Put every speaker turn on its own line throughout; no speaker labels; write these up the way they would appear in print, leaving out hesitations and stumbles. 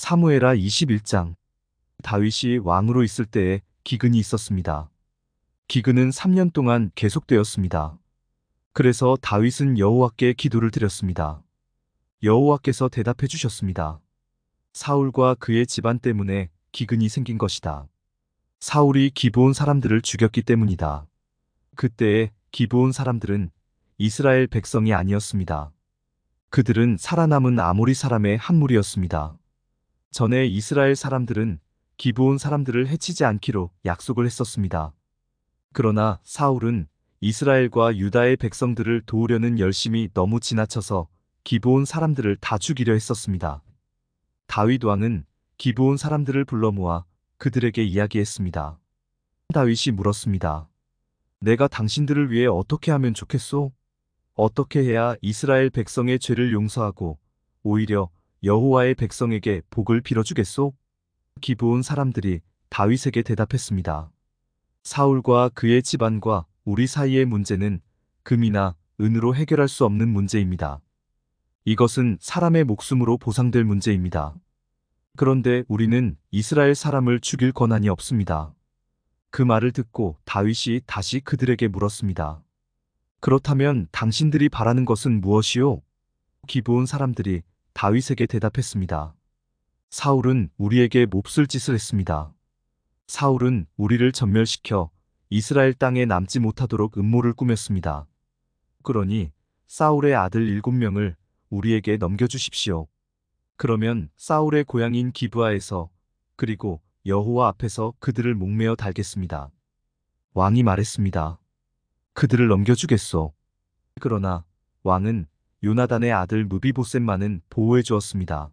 사무엘하 21장. 다윗이 왕으로 있을 때에 기근이 있었습니다. 기근은 3년 동안 계속되었습니다. 그래서 다윗은 여호와께 기도를 드렸습니다. 여호와께서 대답해 주셨습니다. 사울과 그의 집안 때문에 기근이 생긴 것이다. 사울이 기브온 사람들을 죽였기 때문이다. 그때에 기브온 사람들은 이스라엘 백성이 아니었습니다. 그들은 살아남은 아모리 사람의 한 무리였습니다. 전에 이스라엘 사람들은 기브온 사람들을 해치지 않기로 약속을 했었습니다. 그러나 사울은 이스라엘과 유다의 백성들을 도우려는 열심이 너무 지나쳐서 기브온 사람들을 다 죽이려 했었습니다. 다윗 왕은 기브온 사람들을 불러 모아 그들에게 이야기했습니다. 다윗이 물었습니다. 내가 당신들을 위해 어떻게 하면 좋겠소? 어떻게 해야 이스라엘 백성의 죄를 용서하고 오히려 여호와의 백성에게 복을 빌어주겠소? 기브온 사람들이 다윗에게 대답했습니다. 사울과 그의 집안과 우리 사이의 문제는 금이나 은으로 해결할 수 없는 문제입니다. 이것은 사람의 목숨으로 보상될 문제입니다. 그런데 우리는 이스라엘 사람을 죽일 권한이 없습니다. 그 말을 듣고 다윗이 다시 그들에게 물었습니다. 그렇다면 당신들이 바라는 것은 무엇이요? 기브온 사람들이 다윗에게 대답했습니다. 사울은 우리에게 몹쓸 짓을 했습니다. 사울은 우리를 전멸시켜 이스라엘 땅에 남지 못하도록 음모를 꾸몄습니다. 그러니 사울의 아들 7명을 우리에게 넘겨주십시오. 그러면 사울의 고향인 기브아에서 그리고 여호와 앞에서 그들을 목매어 달겠습니다. 왕이 말했습니다. 그들을 넘겨주겠소. 그러나 왕은 요나단의 아들 무비보셋만은 보호해 주었습니다.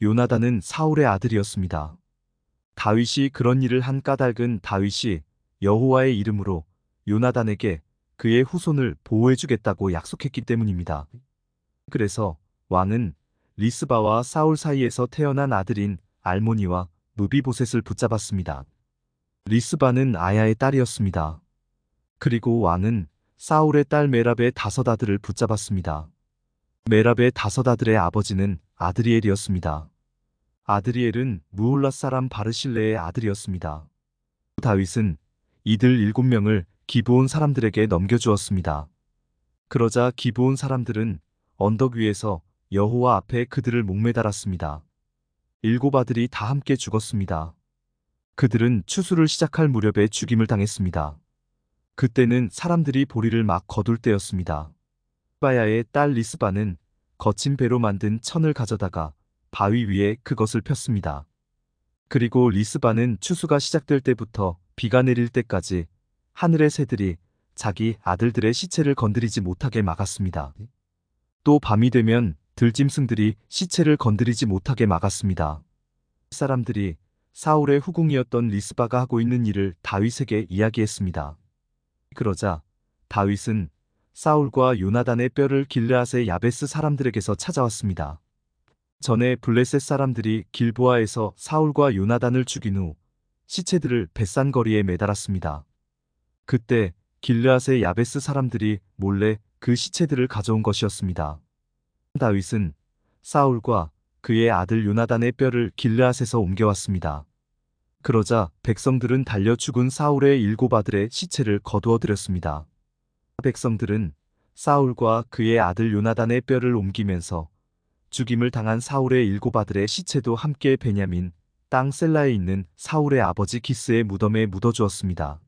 요나단은 사울의 아들이었습니다. 다윗이 그런 일을 한 까닭은 다윗이 여호와의 이름으로 요나단에게 그의 후손을 보호해 주겠다고 약속했기 때문입니다. 그래서 왕은 리스바와 사울 사이에서 태어난 아들인 알모니와 무비보셋을 붙잡았습니다. 리스바는 아야의 딸이었습니다. 그리고 왕은 사울의 딸 메랍의 5 아들을 붙잡았습니다. 메랍의 5 아들의 아버지는 아드리엘이었습니다. 아드리엘은 무홀랏 사람 바르실레의 아들이었습니다. 다윗은 이들 7명을 기브온 사람들에게 넘겨주었습니다. 그러자 기브온 사람들은 언덕 위에서 여호와 앞에 그들을 목매달았습니다. 7 아들이 다 함께 죽었습니다. 그들은 추수를 시작할 무렵에 죽임을 당했습니다. 그때는 사람들이 보리를 막 거둘 때였습니다. 바야의 딸 리스바는 거친 배로 만든 천을 가져다가 바위 위에 그것을 폈습니다. 그리고 리스바는 추수가 시작될 때부터 비가 내릴 때까지 하늘의 새들이 자기 아들들의 시체를 건드리지 못하게 막았습니다. 또 밤이 되면 들짐승들이 시체를 건드리지 못하게 막았습니다. 사람들이 사울의 후궁이었던 리스바가 하고 있는 일을 다윗에게 이야기했습니다. 그러자 다윗은 사울과 요나단의 뼈를 길르앗의 야베스 사람들에게서 찾아왔습니다. 전에 블레셋 사람들이 길보아에서 사울과 요나단을 죽인 후 시체들을 벳산거리에 매달았습니다. 그때 길르앗의 야베스 사람들이 몰래 그 시체들을 가져온 것이었습니다. 다윗은 사울과 그의 아들 요나단의 뼈를 길르앗에서 옮겨왔습니다. 그러자 백성들은 달려 죽은 사울의 7 아들의 시체를 거두어 들였습니다. 백성들은 사울과 그의 아들 요나단의 뼈를 옮기면서 죽임을 당한 사울의 7 아들의 시체도 함께 베냐민 땅 셀라에 있는 사울의 아버지 기스의 무덤에 묻어주었습니다.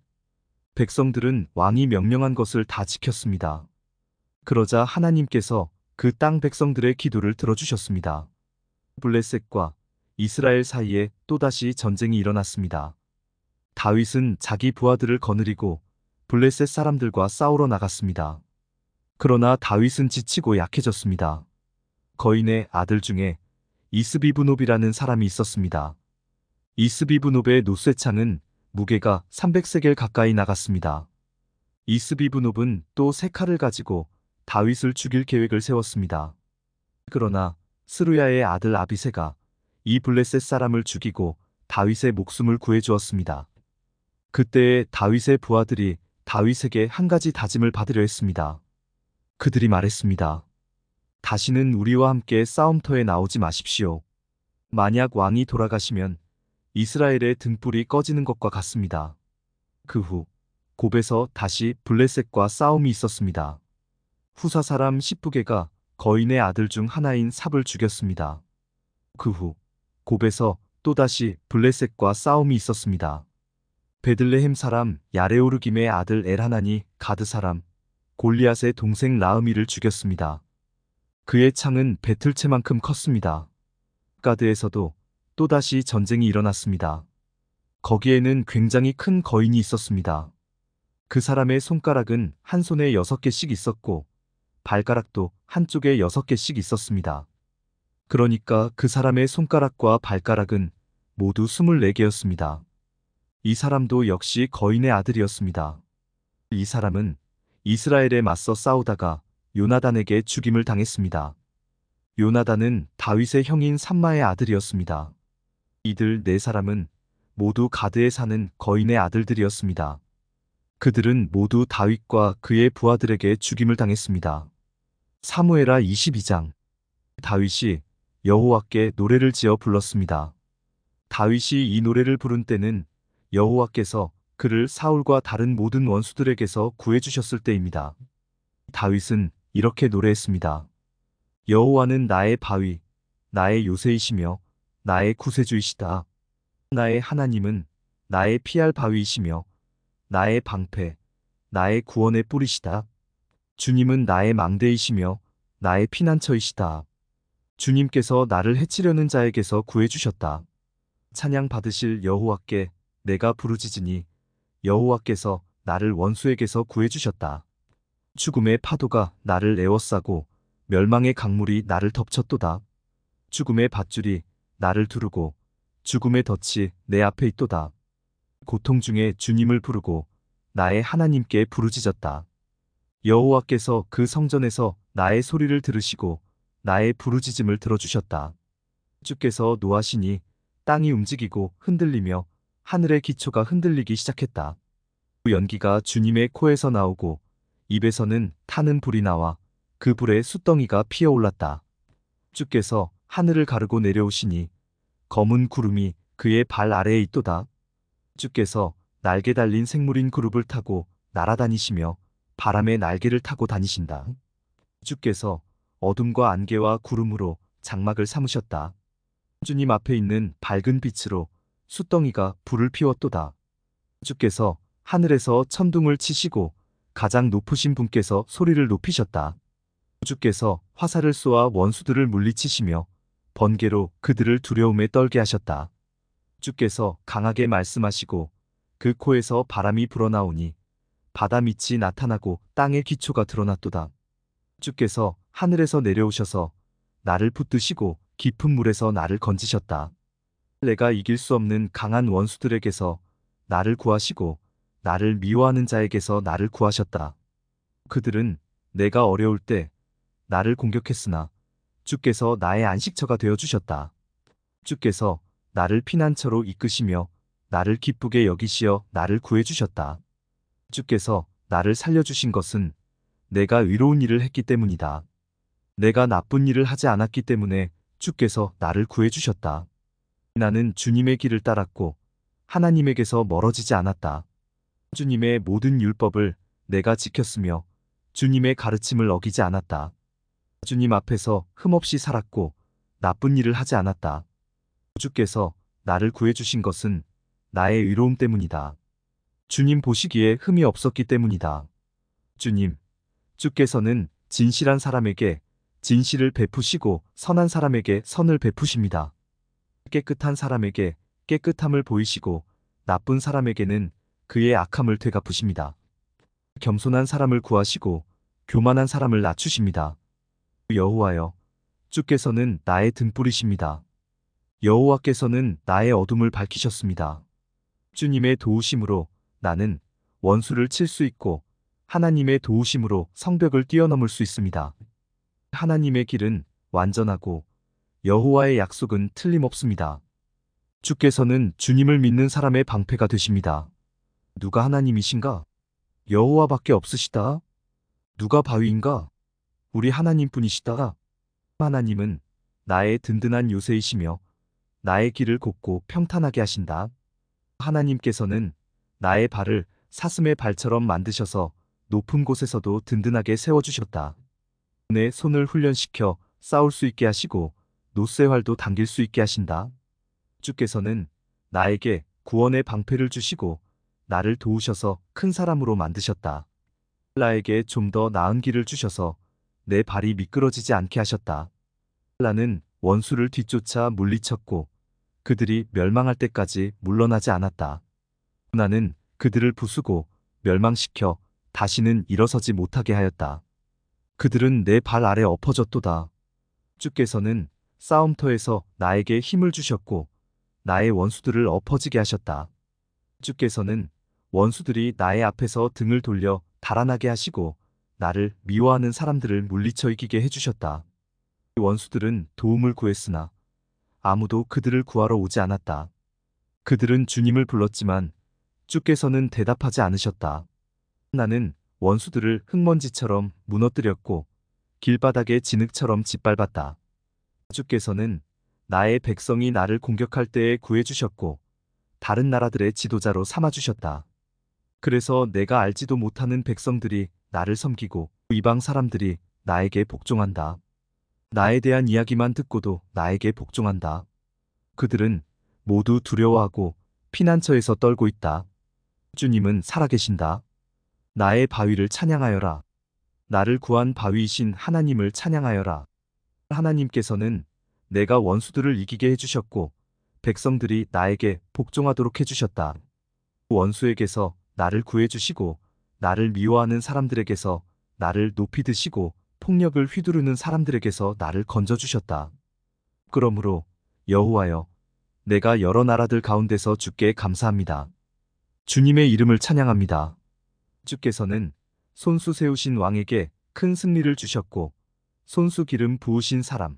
백성들은 왕이 명령한 것을 다 지켰습니다. 그러자 하나님께서 그 땅 백성들의 기도를 들어주셨습니다. 블레셋과 이스라엘 사이에 또다시 전쟁이 일어났습니다. 다윗은 자기 부하들을 거느리고 블레셋 사람들과 싸우러 나갔습니다. 그러나 다윗은 지치고 약해졌습니다. 거인의 아들 중에 이스비브놉이라는 사람이 있었습니다. 이스비브놉의 노쇠창은 무게가 300세겔 가까이 나갔습니다. 이스비브놉은 또 3 칼을 가지고 다윗을 죽일 계획을 세웠습니다. 그러나 스루야의 아들 아비새가 이 블레셋 사람을 죽이고 다윗의 목숨을 구해주었습니다. 그때에 다윗의 부하들이 다윗에게 한 가지 다짐을 받으려 했습니다. 그들이 말했습니다. 다시는 우리와 함께 싸움터에 나오지 마십시오. 만약 왕이 돌아가시면 이스라엘의 등불이 꺼지는 것과 같습니다. 그 후 곱에서 다시 블레셋과 싸움이 있었습니다. 후사 사람 시브게가 거인의 아들 중 하나인 삽을 죽였습니다. 그 후 곱에서 또다시 블레셋과 싸움이 있었습니다. 베들레헴 사람 야레오르김의 아들 엘하난이 가드 사람 골리앗의 동생 라흐미를 죽였습니다. 그의 창은 배틀채만큼 컸습니다. 가드에서도 또다시 전쟁이 일어났습니다. 거기에는 굉장히 큰 거인이 있었습니다. 그 사람의 손가락은 한 손에 6개씩 있었고 발가락도 한쪽에 6개씩 있었습니다. 그러니까 그 사람의 손가락과 발가락은 모두 24개였습니다. 이 사람도 역시 거인의 아들이었습니다. 이 사람은 이스라엘에 맞서 싸우다가 요나단에게 죽임을 당했습니다. 요나단은 다윗의 형인 삼마의 아들이었습니다. 이들 4사람은 모두 가드에 사는 거인의 아들들이었습니다. 그들은 모두 다윗과 그의 부하들에게 죽임을 당했습니다. 사무엘하 22장. 다윗이 여호와께 노래를 지어 불렀습니다. 다윗이 이 노래를 부른 때는 여호와께서 그를 사울과 다른 모든 원수들에게서 구해주셨을 때입니다. 다윗은 이렇게 노래했습니다. 여호와는 나의 바위, 나의 요새이시며 나의 구세주이시다. 나의 하나님은 나의 피할 바위이시며 나의 방패, 나의 구원의 뿌리시다. 주님은 나의 망대이시며 나의 피난처이시다. 주님께서 나를 해치려는 자에게서 구해주셨다. 찬양 받으실 여호와께 내가 부르짖으니 여호와께서 나를 원수에게서 구해주셨다. 죽음의 파도가 나를 에워싸고 멸망의 강물이 나를 덮쳤도다. 죽음의 밧줄이 나를 두르고 죽음의 덫이 내 앞에 있도다. 고통 중에 주님을 부르고 나의 하나님께 부르짖었다. 여호와께서 그 성전에서 나의 소리를 들으시고 나의 부르짖음을 들어주셨다. 주께서 노하시니 땅이 움직이고 흔들리며 하늘의 기초가 흔들리기 시작했다. 그 연기가 주님의 코에서 나오고 입에서는 타는 불이 나와 그 불에 숯덩이가 피어올랐다. 주께서 하늘을 가르고 내려오시니 검은 구름이 그의 발 아래에 있도다. 주께서 날개 달린 생물인 그룹을 타고 날아다니시며 바람의 날개를 타고 다니신다. 주께서 어둠과 안개와 구름으로 장막을 삼으셨다. 주님 앞에 있는 밝은 빛으로 숯덩이가 불을 피웠도다. 주께서 하늘에서 천둥을 치시고 가장 높으신 분께서 소리를 높이셨다. 주께서 화살을 쏘아 원수들을 물리치시며 번개로 그들을 두려움에 떨게 하셨다. 주께서 강하게 말씀하시고 그 코에서 바람이 불어나오니 바다 밑이 나타나고 땅의 기초가 드러났도다. 주께서 하늘에서 내려오셔서 나를 붙드시고 깊은 물에서 나를 건지셨다. 내가 이길 수 없는 강한 원수들에게서 나를 구하시고 나를 미워하는 자에게서 나를 구하셨다. 그들은 내가 어려울 때 나를 공격했으나 주께서 나의 안식처가 되어주셨다. 주께서 나를 피난처로 이끄시며 나를 기쁘게 여기시어 나를 구해주셨다. 주께서 나를 살려주신 것은 내가 의로운 일을 했기 때문이다. 내가 나쁜 일을 하지 않았기 때문에 주께서 나를 구해주셨다. 나는 주님의 길을 따랐고 하나님에게서 멀어지지 않았다. 주님의 모든 율법을 내가 지켰으며 주님의 가르침을 어기지 않았다. 주님 앞에서 흠없이 살았고 나쁜 일을 하지 않았다. 주께서 나를 구해주신 것은 나의 의로움 때문이다. 주님 보시기에 흠이 없었기 때문이다. 주께서는 진실한 사람에게 진실을 베푸시고 선한 사람에게 선을 베푸십니다. 깨끗한 사람에게 깨끗함을 보이시고 나쁜 사람에게는 그의 악함을 되갚으십니다. 겸손한 사람을 구하시고 교만한 사람을 낮추십니다. 여호와여, 주께서는 나의 등불이십니다. 여호와께서는 나의 어둠을 밝히셨습니다. 주님의 도우심으로 나는 원수를 칠 수 있고 하나님의 도우심으로 성벽을 뛰어넘을 수 있습니다. 하나님의 길은 완전하고 여호와의 약속은 틀림없습니다. 주께서는 주님을 믿는 사람의 방패가 되십니다. 누가 하나님이신가? 여호와밖에 없으시다. 누가 바위인가? 우리 하나님뿐이시다. 하나님은 나의 든든한 요새이시며 나의 길을 곱고 평탄하게 하신다. 하나님께서는 나의 발을 사슴의 발처럼 만드셔서 높은 곳에서도 든든하게 세워주셨다. 내 손을 훈련시켜 싸울 수 있게 하시고 노쇠활도 당길 수 있게 하신다. 주께서는 나에게 구원의 방패를 주시고 나를 도우셔서 큰 사람으로 만드셨다. 나에게 좀 더 나은 길을 주셔서 내 발이 미끄러지지 않게 하셨다. 나는 원수를 뒤쫓아 물리쳤고 그들이 멸망할 때까지 물러나지 않았다. 나는 그들을 부수고 멸망시켜 다시는 일어서지 못하게 하였다. 그들은 내 발 아래 엎어졌도다. 주께서는 싸움터에서 나에게 힘을 주셨고 나의 원수들을 엎어지게 하셨다. 주께서는 원수들이 나의 앞에서 등을 돌려 달아나게 하시고 나를 미워하는 사람들을 물리쳐 이기게 해주셨다. 원수들은 도움을 구했으나 아무도 그들을 구하러 오지 않았다. 그들은 주님을 불렀지만 주께서는 대답하지 않으셨다. 나는 원수들을 흙먼지처럼 무너뜨렸고 길바닥의 진흙처럼 짓밟았다. 주께서는 나의 백성이 나를 공격할 때에 구해주셨고 다른 나라들의 지도자로 삼아주셨다. 그래서 내가 알지도 못하는 백성들이 나를 섬기고 이방 사람들이 나에게 복종한다. 나에 대한 이야기만 듣고도 나에게 복종한다. 그들은 모두 두려워하고 피난처에서 떨고 있다. 주님은 살아계신다. 나의 바위를 찬양하여라. 나를 구한 바위이신 하나님을 찬양하여라. 하나님께서는 내가 원수들을 이기게 해주셨고 백성들이 나에게 복종하도록 해주셨다. 원수에게서 나를 구해주시고 나를 미워하는 사람들에게서 나를 높이 드시고 폭력을 휘두르는 사람들에게서 나를 건져주셨다. 그러므로 여호와여, 내가 여러 나라들 가운데서 주께 감사합니다. 주님의 이름을 찬양합니다. 주께서는 손수 세우신 왕에게 큰 승리를 주셨고 손수 기름 부으신 사람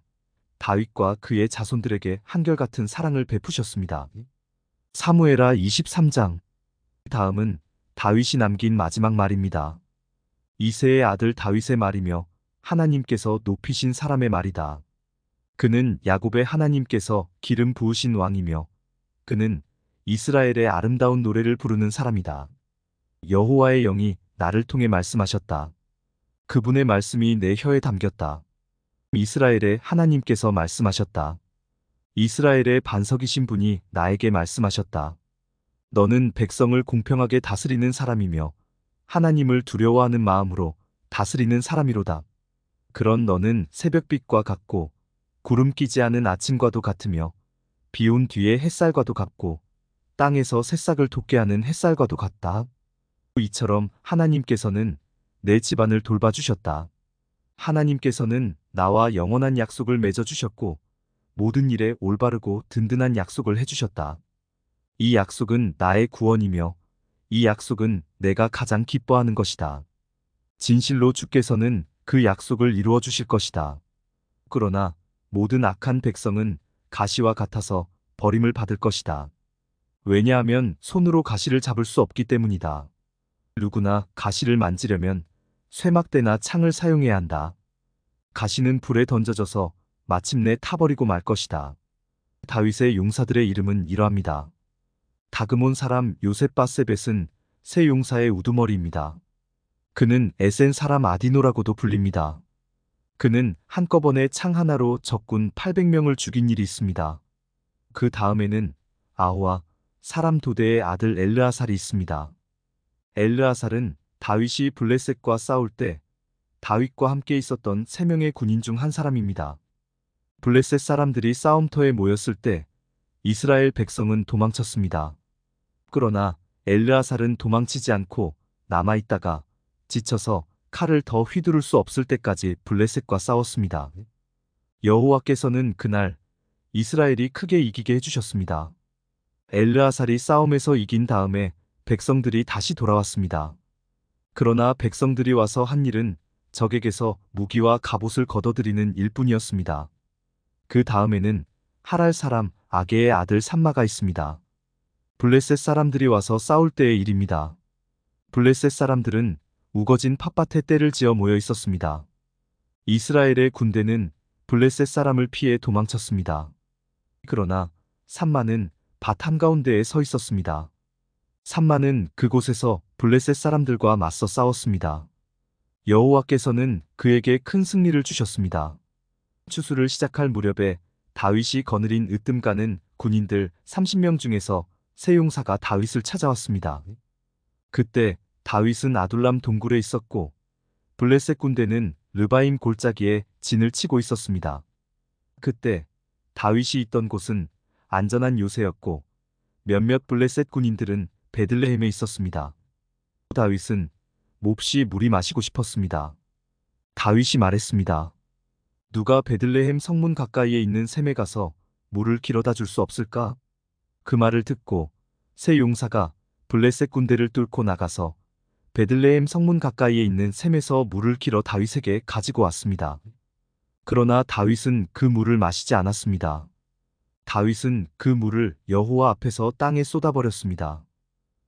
다윗과 그의 자손들에게 한결같은 사랑을 베푸셨습니다. 사무엘하 23장. 다음은 다윗이 남긴 마지막 말입니다. 이새의 아들 다윗의 말이며 하나님께서 높이신 사람의 말이다. 그는 야곱의 하나님께서 기름 부으신 왕이며 그는 이스라엘의 아름다운 노래를 부르는 사람이다. 여호와의 영이 나를 통해 말씀하셨다. 그분의 말씀이 내 혀에 담겼다. 이스라엘의 하나님께서 말씀하셨다. 이스라엘의 반석이신 분이 나에게 말씀하셨다. 너는 백성을 공평하게 다스리는 사람이며 하나님을 두려워하는 마음으로 다스리는 사람이로다. 그런 너는 새벽빛과 같고 구름 끼지 않은 아침과도 같으며 비온 뒤에 햇살과도 같고 땅에서 새싹을 돋게 하는 햇살과도 같다. 이처럼 하나님께서는 내 집안을 돌봐주셨다. 하나님께서는 나와 영원한 약속을 맺어주셨고 모든 일에 올바르고 든든한 약속을 해주셨다. 이 약속은 나의 구원이며 이 약속은 내가 가장 기뻐하는 것이다. 진실로 주께서는 그 약속을 이루어 주실 것이다. 그러나 모든 악한 백성은 가시와 같아서 버림을 받을 것이다. 왜냐하면 손으로 가시를 잡을 수 없기 때문이다. 누구나 가시를 만지려면 쇠막대나 창을 사용해야 한다. 가시는 불에 던져져서 마침내 타버리고 말 것이다. 다윗의 용사들의 이름은 이러합니다. 다그몬 사람 요셋바세벳은 새 용사의 우두머리입니다. 그는 에센 사람 아디노라고도 불립니다. 그는 한꺼번에 창 하나로 적군 800명을 죽인 일이 있습니다. 그 다음에는 아호와 사람 도대의 아들 엘르아살이 있습니다. 엘르아살은 다윗이 블레셋과 싸울 때 다윗과 함께 있었던 3명의 군인 중 한 사람입니다. 블레셋 사람들이 싸움터에 모였을 때 이스라엘 백성은 도망쳤습니다. 그러나 엘르아살은 도망치지 않고 남아있다가 지쳐서 칼을 더 휘두를 수 없을 때까지 블레셋과 싸웠습니다. 여호와께서는 그날 이스라엘이 크게 이기게 해주셨습니다. 엘르아살이 싸움에서 이긴 다음에 백성들이 다시 돌아왔습니다. 그러나 백성들이 와서 한 일은 적에게서 무기와 갑옷을 걷어들이는 일뿐이었습니다. 그 다음에는 하랄 사람 아게의 아들 삼마가 있습니다. 블레셋 사람들이 와서 싸울 때의 일입니다. 블레셋 사람들은 우거진 팥밭에 떼를 지어 모여 있었습니다. 이스라엘의 군대는 블레셋 사람을 피해 도망쳤습니다. 그러나 삼마는 밭 한가운데에 서 있었습니다. 삼마는 그곳에서 블레셋 사람들과 맞서 싸웠습니다. 여호와께서는 그에게 큰 승리를 주셨습니다. 추수를 시작할 무렵에 다윗이 거느린 으뜸가는 군인들 30명 중에서 세 용사가 다윗을 찾아왔습니다. 그때 다윗은 아둘람 동굴에 있었고 블레셋 군대는 르바임 골짜기에 진을 치고 있었습니다. 그때 다윗이 있던 곳은 안전한 요새였고 몇몇 블레셋 군인들은 베들레헴에 있었습니다. 다윗은 몹시 물이 마시고 싶었습니다. 다윗이 말했습니다. 누가 베들레헴 성문 가까이에 있는 샘에 가서 물을 길어다 줄 수 없을까? 그 말을 듣고 세 용사가 블레셋 군대를 뚫고 나가서 베들레헴 성문 가까이에 있는 샘에서 물을 길어 다윗에게 가지고 왔습니다. 그러나 다윗은 그 물을 마시지 않았습니다. 다윗은 그 물을 여호와 앞에서 땅에 쏟아버렸습니다.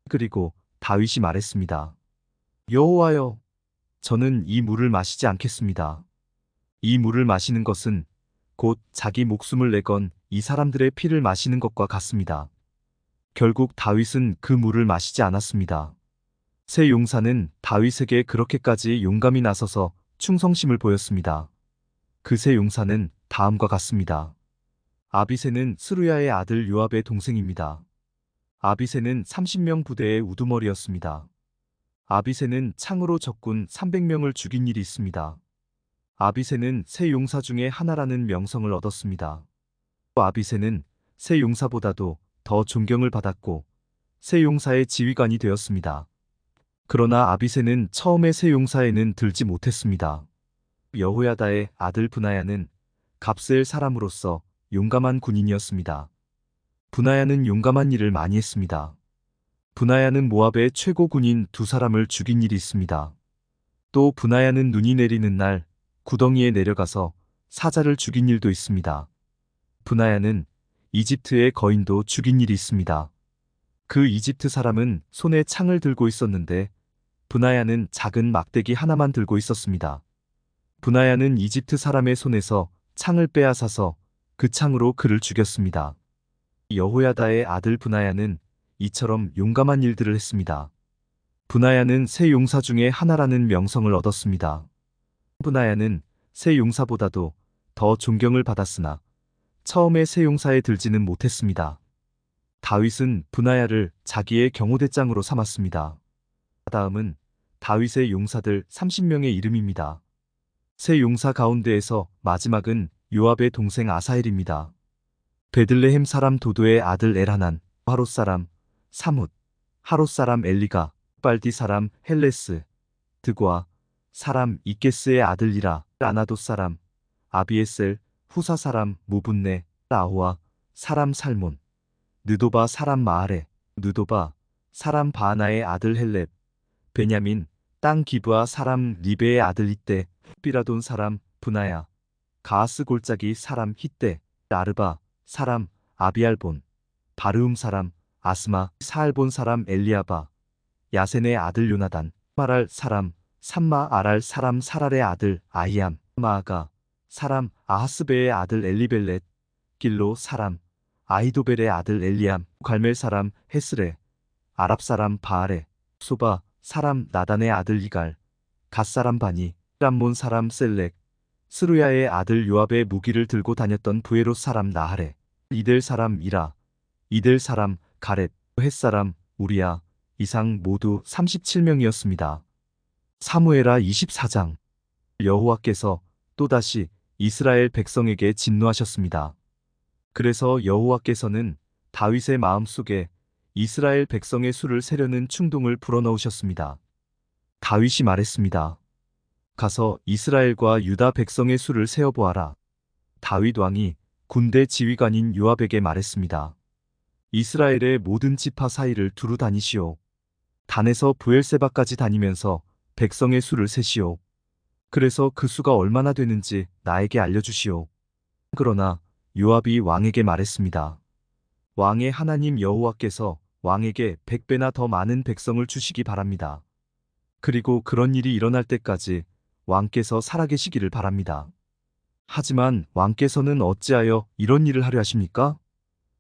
그리고 다윗이 말했습니다. 여호와여, 저는 이 물을 마시지 않겠습니다. 이 물을 마시는 것은 곧 자기 목숨을 내건 이 사람들의 피를 마시는 것과 같습니다. 결국 다윗은 그 물을 마시지 않았습니다. 세 용사는 다윗에게 그렇게까지 용감히 나서서 충성심을 보였습니다. 그 세 용사는 다음과 같습니다. 아비새는 스루야의 아들 요압의 동생입니다. 아비새는 30명 부대의 우두머리였습니다. 아비새는 창으로 적군 300명을 죽인 일이 있습니다. 아비새는 세 용사 중에 하나라는 명성을 얻었습니다. 아비새는 세 용사보다도 더 존경을 받았고 세 용사의 지휘관이 되었습니다. 그러나 아비새는 처음에 세 용사에는 들지 못했습니다. 여호야다의 아들 브나야는 갑스엘 사람으로서 용감한 군인이었습니다. 브나야는 용감한 일을 많이 했습니다. 브나야는 모압의 최고 군인 두 사람을 죽인 일이 있습니다. 또 브나야는 눈이 내리는 날 구덩이에 내려가서 사자를 죽인 일도 있습니다. 브나야는 이집트의 거인도 죽인 일이 있습니다. 그 이집트 사람은 손에 창을 들고 있었는데 브나야는 작은 막대기 하나만 들고 있었습니다. 브나야는 이집트 사람의 손에서 창을 빼앗아서 그 창으로 그를 죽였습니다. 여호야다의 아들 브나야는 이처럼 용감한 일들을 했습니다. 브나야는 세 용사 중에 하나라는 명성을 얻었습니다. 브나야는 세 용사보다도 더 존경을 받았으나 처음에 세 용사에 들지는 못했습니다. 다윗은 브나야를 자기의 경호대장으로 삼았습니다. 다음은 다윗의 용사들 30명의 이름입니다. 세 용사 가운데에서 마지막은 요압의 동생 아사헬입니다. 베들레헴 사람 도도의 아들 엘하난, 하롯 사람 사뭇, 하롯 사람 엘리가, 빨디 사람 헬레스, 드고아 사람 이게스의 아들이라, 아나돗 사람 아비에셀, 후사 사람 무분네, 아호아 사람 살몬, 느도바 사람 마아레, 느도바 사람 바하나의 아들 헬렙, 베냐민 땅 기브아 사람 리베의 아들 이떼, 삐라돈 사람 브나야, 가하스 골짜기 사람 히떼, 아르바 사람 아비알본, 바르움 사람 아스마, 사알본 사람 엘리아바, 야센의 아들 요나단, 마랄 사람 삼마 아랄 사람 사랄의 아들 아히암, 마아가 사람 아하스베의 아들 엘리벨렛, 길로 사람 아히도벨의 아들 엘리암, 갈멜 사람 헤스레, 아랍 사람 바알레, 소바 사람 나단의 아들 이갈, 갓 사람 바니, 람몬 사람 셀렉, 스루야의 아들 요압의 무기를 들고 다녔던 부에롯 사람 나하레, 이델 사람 이라, 이델 사람 가렙, 헷 사람 우리야, 이상 모두 37명이었습니다. 사무엘하 24장. 여호와께서 또다시 이스라엘 백성에게 진노하셨습니다. 그래서 여호와께서는 다윗의 마음속에 이스라엘 백성의 수를 세려는 충동을 불어넣으셨습니다. 다윗이 말했습니다. 가서 이스라엘과 유다 백성의 수를 세어보아라. 다윗 왕이 군대 지휘관인 요압에게 말했습니다. 이스라엘의 모든 지파 사이를 두루 다니시오. 단에서 브엘세바까지 다니면서 백성의 수를 세시오. 그래서 그 수가 얼마나 되는지 나에게 알려주시오. 그러나 요압이 왕에게 말했습니다. 왕의 하나님 여호와께서 왕에게 100배나 더 많은 백성을 주시기 바랍니다. 그리고 그런 일이 일어날 때까지 왕께서 살아계시기를 바랍니다. 하지만 왕께서는 어찌하여 이런 일을 하려 하십니까?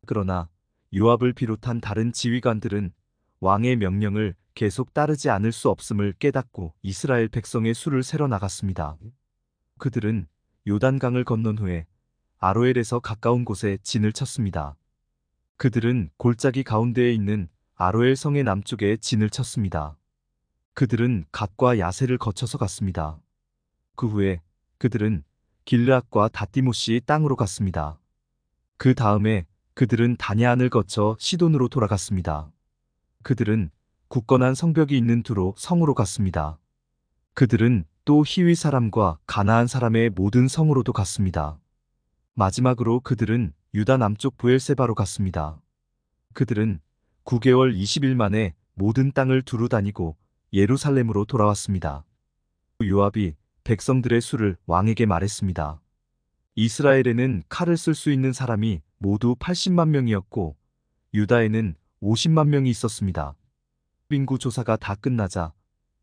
그러나 요압을 비롯한 다른 지휘관들은 왕의 명령을 계속 따르지 않을 수 없음을 깨닫고 이스라엘 백성의 수를 세러 나갔습니다. 그들은 요단강을 건넌 후에 아로엘에서 가까운 곳에 진을 쳤습니다. 그들은 골짜기 가운데에 있는 아로엘 성의 남쪽에 진을 쳤습니다. 그들은 갓과 야세를 거쳐서 갔습니다. 그 후에 그들은 길르앗과 다띠모시 땅으로 갔습니다. 그 다음에 그들은 다냐안을 거쳐 시돈으로 돌아갔습니다. 그들은 굳건한 성벽이 있는 두로 성으로 갔습니다. 그들은 또 히위 사람과 가나안 사람의 모든 성으로도 갔습니다. 마지막으로 그들은 유다 남쪽 브엘세바로 갔습니다. 그들은 9개월 20일 만에 모든 땅을 두루 다니고 예루살렘으로 돌아왔습니다. 요압이 백성들의 수를 왕에게 말했습니다. 이스라엘에는 칼을 쓸 수 있는 사람이 모두 80만 명이었고 유다에는 50만 명이 있었습니다. 인구 조사가 다 끝나자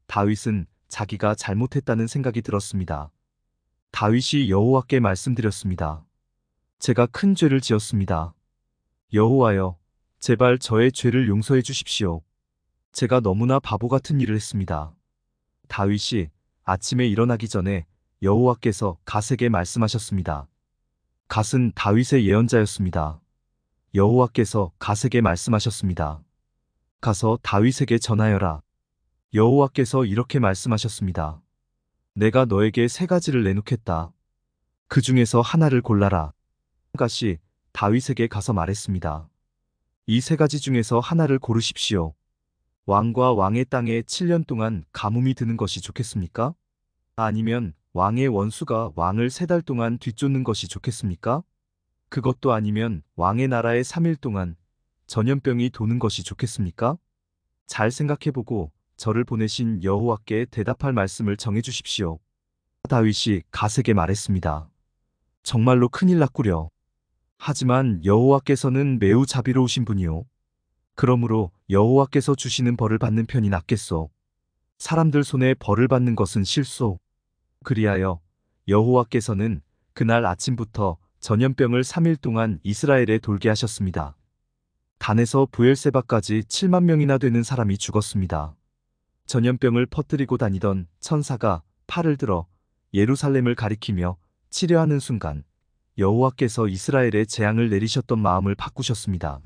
다윗은 자기가 잘못했다는 생각이 들었습니다. 다윗이 여호와께 말씀드렸습니다. 제가 큰 죄를 지었습니다. 여호와여, 제발 저의 죄를 용서해 주십시오. 제가 너무나 바보 같은 일을 했습니다. 다윗이 아침에 일어나기 전에 여호와께서 갓에게 말씀하셨습니다. 갓은 다윗의 예언자였습니다. 여호와께서 갓에게 말씀하셨습니다. 가서 다윗에게 전하여라. 여호와께서 이렇게 말씀하셨습니다. 내가 너에게 세 가지를 내놓겠다. 그 중에서 하나를 골라라. 갓이 다윗에게 가서 말했습니다. 이 세 가지 중에서 하나를 고르십시오. 왕과 왕의 땅에 7년 동안 가뭄이 드는 것이 좋겠습니까? 아니면 왕의 원수가 왕을 3달 동안 뒤쫓는 것이 좋겠습니까? 그것도 아니면 왕의 나라에 3일 동안 전염병이 도는 것이 좋겠습니까? 잘 생각해보고 저를 보내신 여호와께 대답할 말씀을 정해 주십시오. 다윗이 갓에게 말했습니다. 정말로 큰일 났구려. 하지만 여호와께서는 매우 자비로우신 분이요. 그러므로 여호와께서 주시는 벌을 받는 편이 낫겠소. 사람들 손에 벌을 받는 것은 싫소. 그리하여 여호와께서는 그날 아침부터 전염병을 3일 동안 이스라엘에 돌게 하셨습니다. 단에서 브엘세바까지 7만 명이나 되는 사람이 죽었습니다. 전염병을 퍼뜨리고 다니던 천사가 팔을 들어 예루살렘을 가리키며 치려하는 순간 여호와께서 이스라엘에 재앙을 내리셨던 마음을 바꾸셨습니다.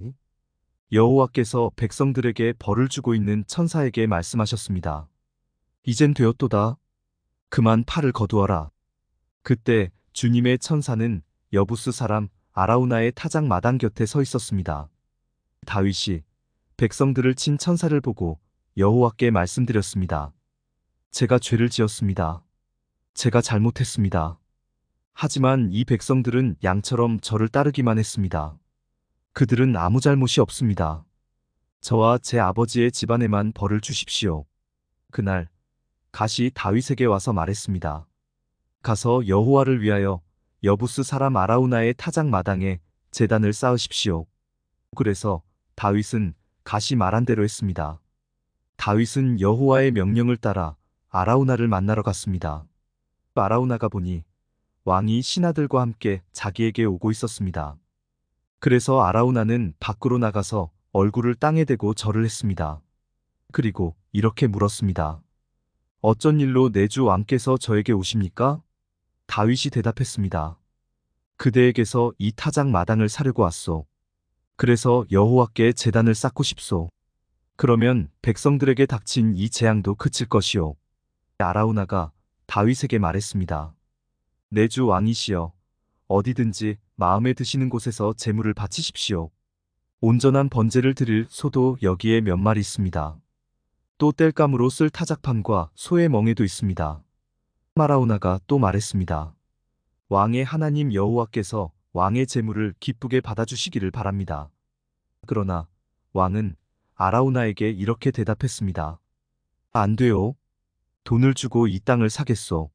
여호와께서 백성들에게 벌을 주고 있는 천사에게 말씀하셨습니다. 이젠 되었도다. 그만 팔을 거두어라. 그때 주님의 천사는 여부스 사람 아라우나의 타작 마당 곁에 서 있었습니다. 다윗이 백성들을 친 천사를 보고 여호와께 말씀드렸습니다. 제가 죄를 지었습니다. 제가 잘못했습니다. 하지만 이 백성들은 양처럼 저를 따르기만 했습니다. 그들은 아무 잘못이 없습니다. 저와 제 아버지의 집안에만 벌을 주십시오. 그날 갓이 다윗에게 와서 말했습니다. 가서 여호와를 위하여 여부스 사람 아라우나의 타작 마당에 제단을 쌓으십시오. 그래서 다윗은 갓이 말한 대로 했습니다. 다윗은 여호와의 명령을 따라 아라우나를 만나러 갔습니다. 아라우나가 보니 왕이 신하들과 함께 자기에게 오고 있었습니다. 그래서 아라우나는 밖으로 나가서 얼굴을 땅에 대고 절을 했습니다. 그리고 이렇게 물었습니다. 어쩐 일로 내 주 왕께서 저에게 오십니까? 다윗이 대답했습니다. 그대에게서 이 타작 마당을 사려고 왔소. 그래서 여호와께 제단을 쌓고 싶소. 그러면 백성들에게 닥친 이 재앙도 그칠 것이오. 아라우나가 다윗에게 말했습니다. 내 주 왕이시여, 어디든지 마음에 드시는 곳에서 제물을 바치십시오. 온전한 번제를 드릴 소도 여기에 몇 마리 있습니다. 또 땔감으로 쓸 타작판과 소의 멍에도 있습니다. 아라우나가 또 말했습니다. 왕의 하나님 여호와께서 왕의 제물을 기쁘게 받아주시기를 바랍니다. 그러나 왕은 아라우나에게 이렇게 대답했습니다. 안 돼요. 돈을 주고 이 땅을 사겠소.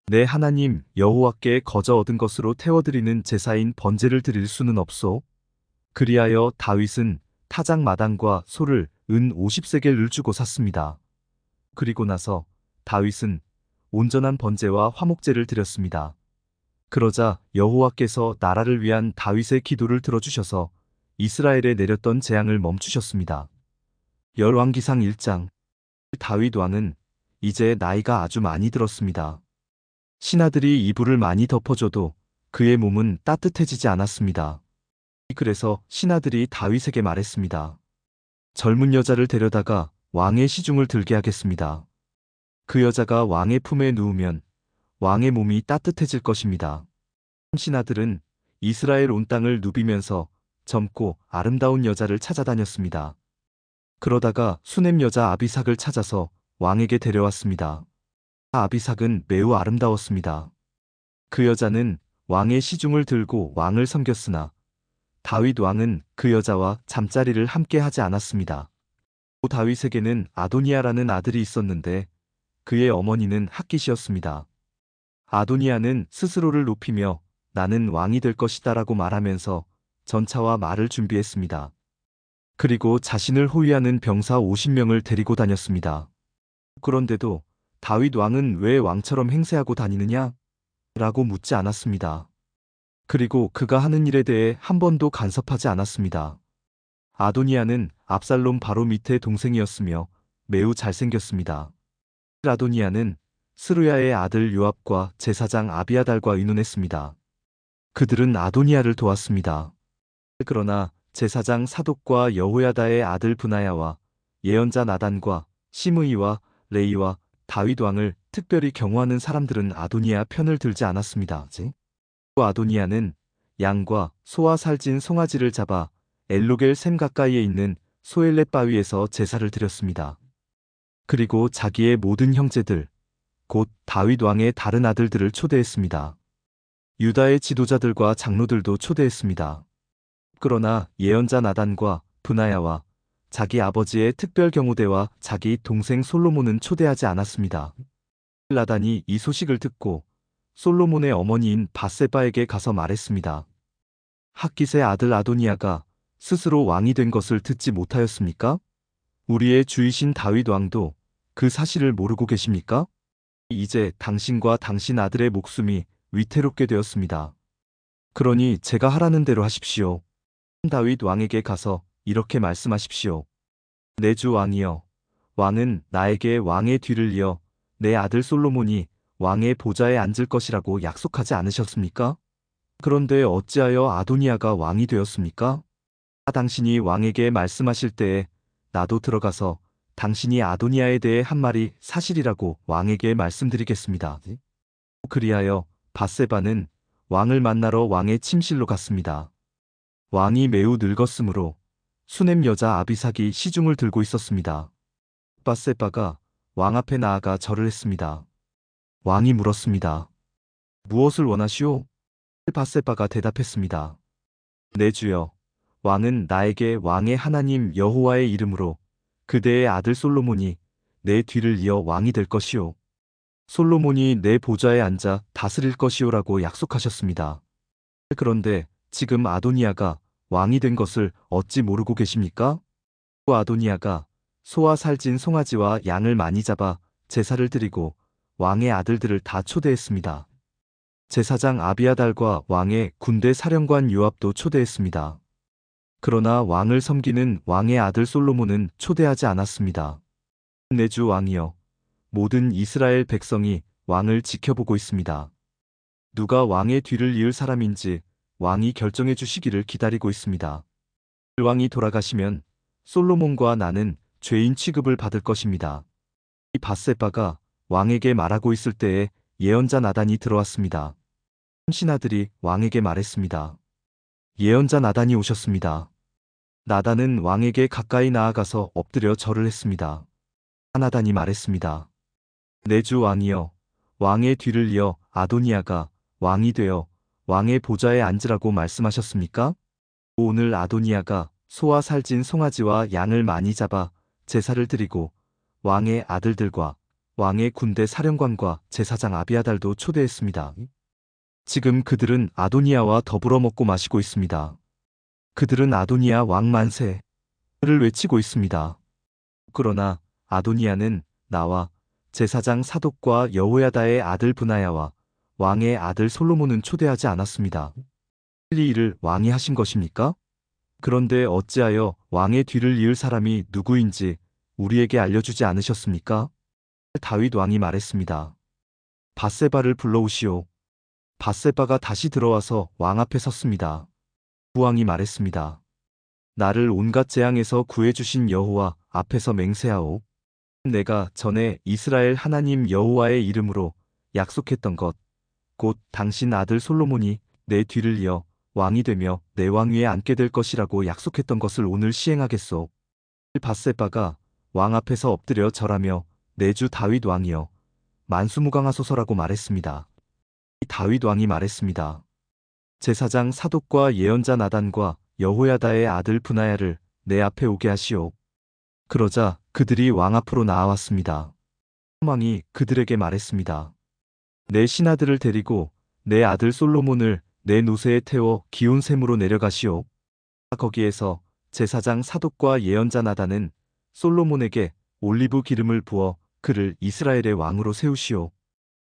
내 하나님 여호와께 거저 얻은 것으로 태워드리는 제사인 번제를 드릴 수는 없소. 그리하여 다윗은 타작 마당과 소를 은 50세겔을 주고 샀습니다. 그리고 나서 다윗은 온전한 번제와 화목제를 드렸습니다. 그러자 여호와께서 나라를 위한 다윗의 기도를 들어주셔서 이스라엘에 내렸던 재앙을 멈추셨습니다. 열왕기상 1장. 다윗 왕은 이제 나이가 아주 많이 들었습니다. 신하들이 이불을 많이 덮어줘도 그의 몸은 따뜻해지지 않았습니다. 그래서 신하들이 다윗에게 말했습니다. 젊은 여자를 데려다가 왕의 시중을 들게 하겠습니다. 그 여자가 왕의 품에 누우면 왕의 몸이 따뜻해질 것입니다. 신하들은 이스라엘 온 땅을 누비면서 젊고 아름다운 여자를 찾아다녔습니다. 그러다가 수넴 여자 아비삭을 찾아서 왕에게 데려왔습니다. 아비삭은 매우 아름다웠습니다. 그 여자는 왕의 시중을 들고 왕을 섬겼으나 다윗 왕은 그 여자와 잠자리를 함께 하지 않았습니다. 다윗에게는 아도니아라는 아들이 있었는데 그의 어머니는 핫깃이었습니다. 아도니아는 스스로를 높이며 나는 왕이 될 것이다라고 말하면서 전차와 말을 준비했습니다. 그리고 자신을 호위하는 병사 50명을 데리고 다녔습니다. 그런데도 다윗 왕은 왜 왕처럼 행세하고 다니느냐? 라고 묻지 않았습니다. 그리고 그가 하는 일에 대해 한 번도 간섭하지 않았습니다. 아도니아는 압살롬 바로 밑에 동생이었으며 매우 잘생겼습니다. 아도니아는 스루야의 아들 요압과 제사장 아비아달과 의논했습니다. 그들은 아도니아를 도왔습니다. 그러나 제사장 사독과 여호야다의 아들 브나야와 예언자 나단과 시므이와 레이와 다윗 왕을 특별히 경호하는 사람들은 아도니아 편을 들지 않았습니다. 아도니아는 양과 소와 살찐 송아지를 잡아 엘로겔 샘 가까이에 있는 소엘렛 바위에서 제사를 드렸습니다. 그리고 자기의 모든 형제들, 곧 다윗 왕의 다른 아들들을 초대했습니다. 유다의 지도자들과 장로들도 초대했습니다. 그러나 예언자 나단과 브나야와 자기 아버지의 특별 경호대와 자기 동생 솔로몬은 초대하지 않았습니다. 나단이 이 소식을 듣고 솔로몬의 어머니인 밧세바에게 가서 말했습니다. 핫깃의 아들 아도니아가 스스로 왕이 된 것을 듣지 못하였습니까? 우리의 주이신 다윗 왕도 그 사실을 모르고 계십니까? 이제 당신과 당신 아들의 목숨이 위태롭게 되었습니다. 그러니 제가 하라는 대로 하십시오. 다윗 왕에게 가서 이렇게 말씀하십시오. 내 주 왕이여, 왕은 나에게 왕의 뒤를 이어 내 아들 솔로몬이 왕의 보좌에 앉을 것이라고 약속하지 않으셨습니까? 그런데 어찌하여 아도니아가 왕이 되었습니까? 당신이 왕에게 말씀하실 때에 나도 들어가서 당신이 아도니아에 대해 한 말이 사실이라고 왕에게 말씀드리겠습니다. 그리하여 밧세바는 왕을 만나러 왕의 침실로 갔습니다. 왕이 매우 늙었으므로 수넴 여자 아비삭이 시중을 들고 있었습니다. 밧세바가 왕 앞에 나아가 절을 했습니다. 왕이 물었습니다. 무엇을 원하시오? 밧세바가 대답했습니다. 내 주여, 왕은 나에게 왕의 하나님 여호와의 이름으로 그대의 아들 솔로몬이 내 뒤를 이어 왕이 될 것이오. 솔로몬이 내 보좌에 앉아 다스릴 것이오라고 약속하셨습니다. 그런데 지금 아도니아가 왕이 된 것을 어찌 모르고 계십니까? 아도니아가 소와 살찐 송아지와 양을 많이 잡아 제사를 드리고 왕의 아들들을 다 초대했습니다. 제사장 아비아달과 왕의 군대 사령관 요압도 초대했습니다. 그러나 왕을 섬기는 왕의 아들 솔로몬은 초대하지 않았습니다. 내 주 왕이여, 모든 이스라엘 백성이 왕을 지켜보고 있습니다. 누가 왕의 뒤를 이을 사람인지 왕이 결정해 주시기를 기다리고 있습니다. 왕이 돌아가시면 솔로몬과 나는 죄인 취급을 받을 것입니다. 이 밧세바가 왕에게 말하고 있을 때에 예언자 나단이 들어왔습니다. 신하들이 왕에게 말했습니다. 예언자 나단이 오셨습니다. 나단은 왕에게 가까이 나아가서 엎드려 절을 했습니다. 나단이 말했습니다. 내 주 왕이여, 왕의 뒤를 이어 아도니아가 왕이 되어 왕의 보좌에 앉으라고 말씀하셨습니까? 오늘 아도니아가 소와 살찐 송아지와 양을 많이 잡아 제사를 드리고 왕의 아들들과 왕의 군대 사령관과 제사장 아비아달도 초대했습니다. 지금 그들은 아도니아와 더불어 먹고 마시고 있습니다. 그들은 아도니아 왕 만세를 외치고 있습니다. 그러나 아도니아는 나와 제사장 사독과 여호야다의 아들 브나야와 왕의 아들 솔로몬은 초대하지 않았습니다. 이 일을 왕이 하신 것입니까? 그런데 어찌하여 왕의 뒤를 이을 사람이 누구인지 우리에게 알려주지 않으셨습니까? 다윗 왕이 말했습니다. 밧세바를 불러오시오. 밧세바가 다시 들어와서 왕 앞에 섰습니다. 후왕이 말했습니다. 나를 온갖 재앙에서 구해주신 여호와 앞에서 맹세하오. 내가 전에 이스라엘 하나님 여호와의 이름으로 약속했던 것, 곧 당신 아들 솔로몬이 내 뒤를 이어 왕이 되며 내 왕위에 앉게 될 것이라고 약속했던 것을 오늘 시행하겠소. 밧세바가 왕 앞에서 엎드려 절하며 내 주 다윗 왕이여 만수무강하소서라고 말했습니다. 다윗 왕이 말했습니다. 제사장 사독과 예언자 나단과 여호야다의 아들 브나야를 내 앞에 오게 하시오. 그러자 그들이 왕 앞으로 나아왔습니다. 왕이 그들에게 말했습니다. 내 신하들을 데리고 내 아들 솔로몬을 내 노새에 태워 기온 샘으로 내려가시오. 거기에서 제사장 사독과 예언자 나단은 솔로몬에게 올리브 기름을 부어 그를 이스라엘의 왕으로 세우시오.